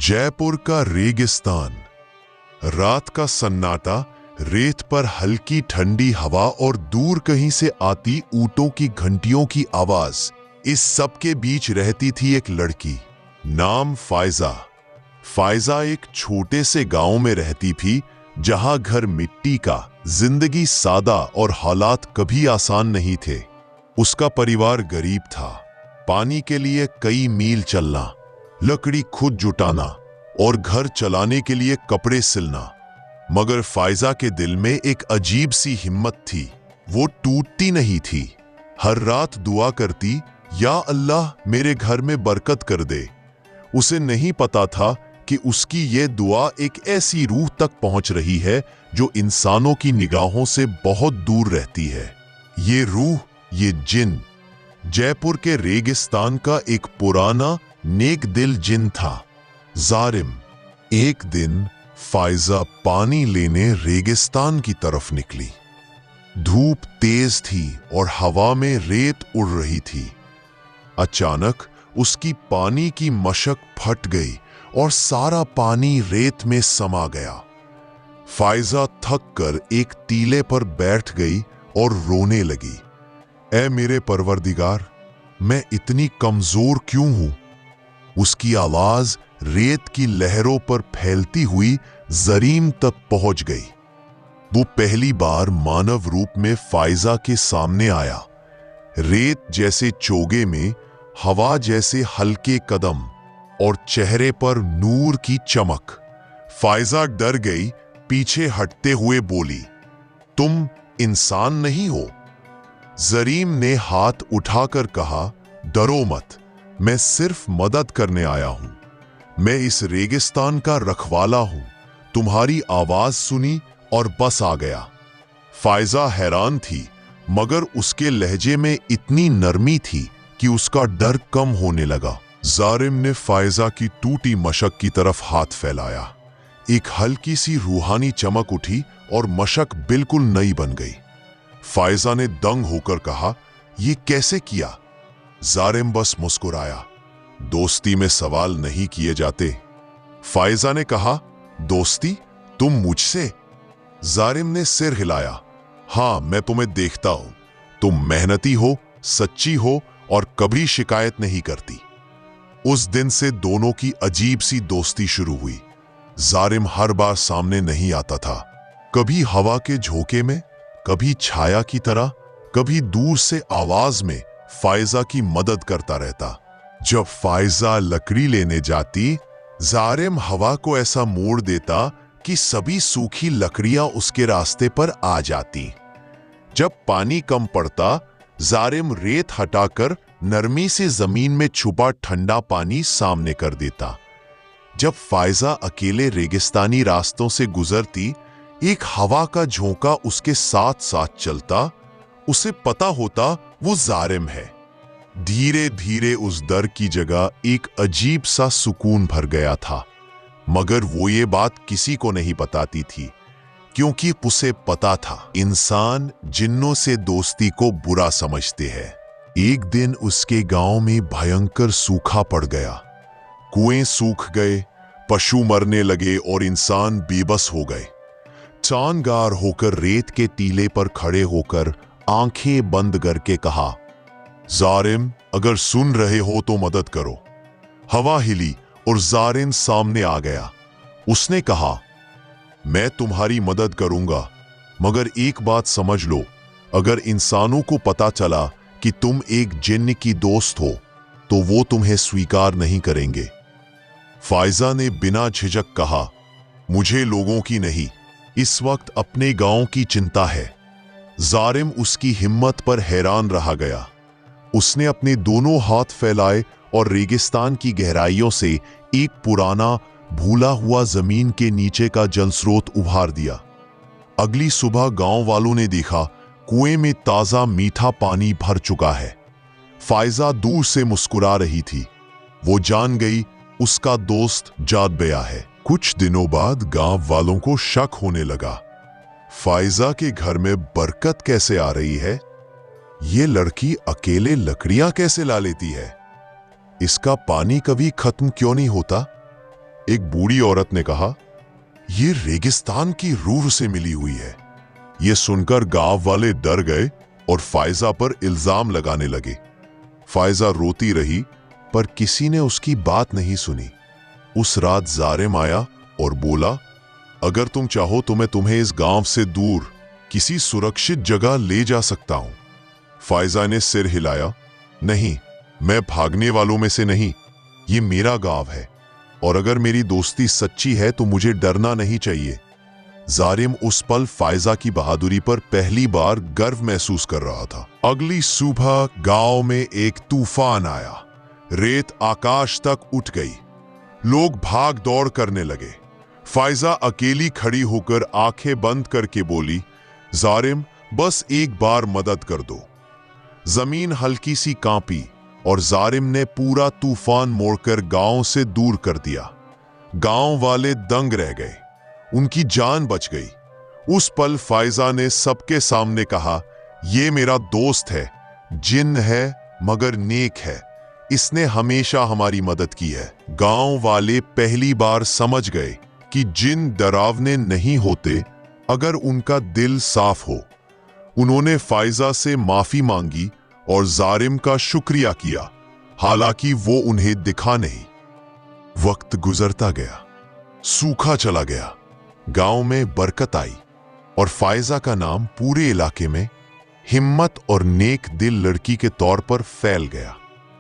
जयपुर का रेगिस्तान। रात का सन्नाटा, रेत पर हल्की ठंडी हवा और दूर कहीं से आती ऊँटों की घंटियों की आवाज। इस सब के बीच रहती थी एक लड़की, नाम फायजा। फायजा एक छोटे से गांव में रहती थी, जहां घर मिट्टी का, जिंदगी सादा और हालात कभी आसान नहीं थे। उसका परिवार गरीब था। पानी के लिए कई मील चलना, लकड़ी खुद जुटाना और घर चलाने के लिए कपड़े सिलना। मगर फायजा के दिल में एक अजीब सी हिम्मत थी। वो टूटती नहीं थी। हर रात दुआ करती, या अल्लाह मेरे घर में बरकत कर दे। उसे नहीं पता था कि उसकी ये दुआ एक ऐसी रूह तक पहुंच रही है जो इंसानों की निगाहों से बहुत दूर रहती है। ये रूह, ये जिन, जयपुर के रेगिस्तान का एक पुराना नेक दिल जिन था, जारिम। एक दिन फायजा पानी लेने रेगिस्तान की तरफ निकली। धूप तेज थी और हवा में रेत उड़ रही थी। अचानक उसकी पानी की मशक फट गई और सारा पानी रेत में समा गया। फायजा थक कर एक टीले पर बैठ गई और रोने लगी। ऐ मेरे परवरदिगार, मैं इतनी कमजोर क्यों हूं? उसकी आवाज रेत की लहरों पर फैलती हुई जरीम तक पहुंच गई। वो पहली बार मानव रूप में फायजा के सामने आया। रेत जैसे चोगे में, हवा जैसे हल्के कदम और चेहरे पर नूर की चमक। फायजा डर गई, पीछे हटते हुए बोली, तुम इंसान नहीं हो? जरीम ने हाथ उठाकर कहा, डरो मत, मैं सिर्फ मदद करने आया हूं। मैं इस रेगिस्तान का रखवाला हूं। तुम्हारी आवाज सुनी और बस आ गया। फायजा हैरान थी, मगर उसके लहजे में इतनी नरमी थी कि उसका डर कम होने लगा। जारिम ने फायजा की टूटी मशक की तरफ हाथ फैलाया। एक हल्की सी रूहानी चमक उठी और मशक बिल्कुल नई बन गई। फायजा ने दंग होकर कहा, यह कैसे किया? जारिम बस मुस्कुराया। दोस्ती में सवाल नहीं किए जाते। फायजा ने कहा, दोस्ती? तुम मुझसे? जारिम ने सिर हिलाया। हां, मैं तुम्हें देखता हूं। तुम मेहनती हो, सच्ची हो और कभी शिकायत नहीं करती। उस दिन से दोनों की अजीब सी दोस्ती शुरू हुई। जारिम हर बार सामने नहीं आता था। कभी हवा के झोंके में, कभी छाया की तरह, कभी दूर से आवाज में फायजा की मदद करता रहता। जब फायजा लकड़ी लेने जाती, जारिम हवा को ऐसा मोड़ देता कि सभी सूखी लकड़ियां उसके रास्ते पर आ जाती। जब पानी कम पड़ता, जारिम रेत हटाकर नरमी से जमीन में छुपा ठंडा पानी सामने कर देता। जब फायजा अकेले रेगिस्तानी रास्तों से गुजरती, एक हवा का झोंका उसके साथ साथ चलता। उसे पता होता वो जारिम है। धीरे धीरे उस डर की जगह एक अजीब सा सुकून भर गया था। मगर वो ये बात किसी को नहीं बताती थी, क्योंकि उसे पता था इंसान जिन्नों से दोस्ती को बुरा समझते हैं। एक दिन उसके गांव में भयंकर सूखा पड़ गया। कुएं सूख गए, पशु मरने लगे और इंसान बेबस हो गए। चांदगार होकर रेत के टीले पर खड़े होकर आंखें बंद करके कहा, जारिम, अगर सुन रहे हो तो मदद करो। हवा हिली और जारिम सामने आ गया। उसने कहा, मैं तुम्हारी मदद करूंगा, मगर एक बात समझ लो, अगर इंसानों को पता चला कि तुम एक जिन्न की दोस्त हो, तो वो तुम्हें स्वीकार नहीं करेंगे। फायजा ने बिना झिझक कहा, मुझे लोगों की नहीं, इस वक्त अपने गांव की चिंता है। जारिम उसकी हिम्मत पर हैरान रहा गया। उसने अपने दोनों हाथ फैलाए और रेगिस्तान की गहराइयों से एक पुराना, भूला हुआ जमीन के नीचे का जलस्रोत उभार दिया। अगली सुबह गांव वालों ने देखा, कुएं में ताजा मीठा पानी भर चुका है। फायजा दूर से मुस्कुरा रही थी। वो जान गई उसका दोस्त जाग गया है। कुछ दिनों बाद गांव वालों को शक होने लगा, फायजा के घर में बरकत कैसे आ रही है? ये लड़की अकेले लकड़ियां कैसे ला लेती है? इसका पानी कभी खत्म क्यों नहीं होता? एक बूढ़ी औरत ने कहा, ये रेगिस्तान की रूह से मिली हुई है। ये सुनकर गांव वाले डर गए और फायजा पर इल्जाम लगाने लगे। फायजा रोती रही, पर किसी ने उसकी बात नहीं सुनी। उस रात जारिम आया और बोला, अगर तुम चाहो तो मैं तुम्हें इस गांव से दूर किसी सुरक्षित जगह ले जा सकता हूं। फायजा ने सिर हिलाया, नहीं, मैं भागने वालों में से नहीं। ये मेरा गांव है और अगर मेरी दोस्ती सच्ची है तो मुझे डरना नहीं चाहिए। जारिम उस पल फायजा की बहादुरी पर पहली बार गर्व महसूस कर रहा था। अगली सुबह गांव में एक तूफान आया। रेत आकाश तक उठ गई। लोग भाग दौड़ करने लगे। फायजा अकेली खड़ी होकर आंखें बंद करके बोली, जारिम, बस एक बार मदद कर दो। जमीन हल्की सी कांपी और जारिम ने पूरा तूफान मोड़कर गांव से दूर कर दिया। गांव वाले दंग रह गए। उनकी जान बच गई। उस पल फायजा ने सबके सामने कहा, यह मेरा दोस्त है, जिन है मगर नेक है। इसने हमेशा हमारी मदद की है। गांव वाले पहली बार समझ गए कि जिन डरावने नहीं होते अगर उनका दिल साफ हो। उन्होंने फायजा से माफी मांगी और जारिम का शुक्रिया किया, हालांकि वो उन्हें दिखा नहीं। वक्त गुजरता गया, सूखा चला गया, गांव में बरकत आई और फायजा का नाम पूरे इलाके में हिम्मत और नेक दिल लड़की के तौर पर फैल गया।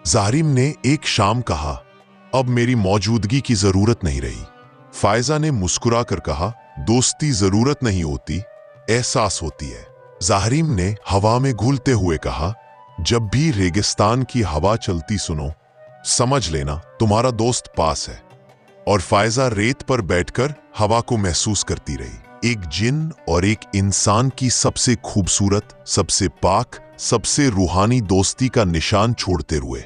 जारिम ने एक शाम कहा, अब मेरी मौजूदगी की जरूरत नहीं रही। फायजा ने मुस्कुरा कर कहा, दोस्ती जरूरत नहीं होती, एहसास होती है। जारिम ने हवा में घुलते हुए कहा, जब भी रेगिस्तान की हवा चलती सुनो, समझ लेना तुम्हारा दोस्त पास है। और फायजा रेत पर बैठकर हवा को महसूस करती रही। एक जिन और एक इंसान की सबसे खूबसूरत, सबसे पाक, सबसे रूहानी दोस्ती का निशान छोड़ते हुए।